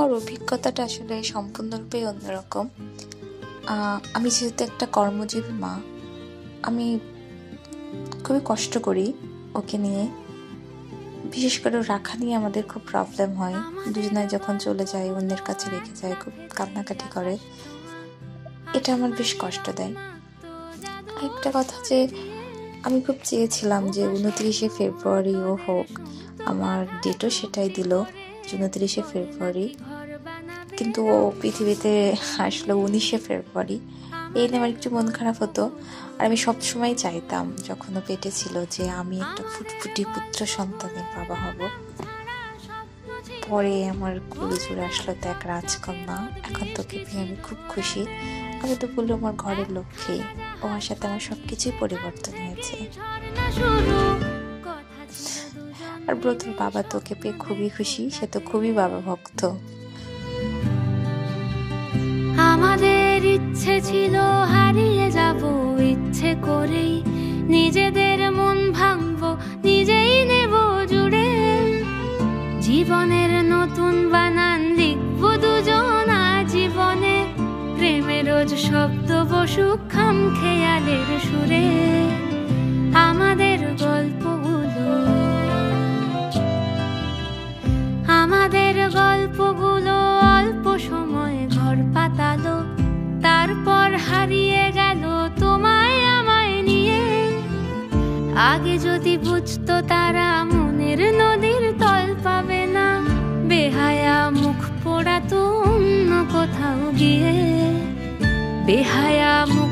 হওয়ার অভিজ্ঞতাটা আসলে সম্পূর্ণরূপে অন্যরকম। আমি যেহেতু একটা কর্মজীবী মা, আমি খুবই কষ্ট করি ওকে নিয়ে। বিশেষ করে ওর রাখা নিয়ে আমাদের খুব প্রবলেম হয়। দুজনায় যখন চলে যায়, অন্যের কাছে রেখে যায়, খুব কান্নাকাটি করে। এটা আমার বেশ কষ্ট দেয়। একটা কথা যে আমি খুব চেয়েছিলাম যে 29শে ফেব্রুয়ারি ও হোক, আমার ডেটও সেটাই দিল, 29শে ফেব্রুয়ারি, কিন্তু ও পৃথিবীতে আসলো 19শে ফেব্রুয়ারি। এই নিয়ে আমার একটু মন খারাপ হতো। আর আমি সবসময় চাইতাম যখন ও পেটে ছিল যে আমি একটা ফুটফুটি পুত্র সন্তানের বাবা হব। পরে আমার কুড়িজুড়ে আসলো তো এক রাজকন্যা। এখন তোকে পেয়ে আমি খুব খুশি। আমি তো বললো আমার ঘরের লক্ষ্মী। ওর সাথে আমার সবকিছুই পরিবর্তন হয়েছে। আর ব্রতর বাবা তোকে পেয়ে খুবই খুশি, সে তো খুবই বাবা ভক্ত। আমাদের ইচ্ছে ছিল হারিয়ে যাব ইচ্ছে করেই, নিজেদের মন ভাঙবো নিজেই নেব জুড়ে, জীবনের নতুন বানান লিখবো দুজন জীবনে, প্রেমের রোজ শব্দ বসুক খাম খেয়ালের সুরে। আমাদের গল্পগুলো অল্প সময় ঘর পাতালো, তারপর হারিয়ে গেল তোমায় আমায় নিয়ে। আগে যদি বুঝতো তারা মনের নদীর তল পাবে না, বেহায়া মুখ পোড়াতো অন্য কোথাও গিয়ে, বেহায়া মুখ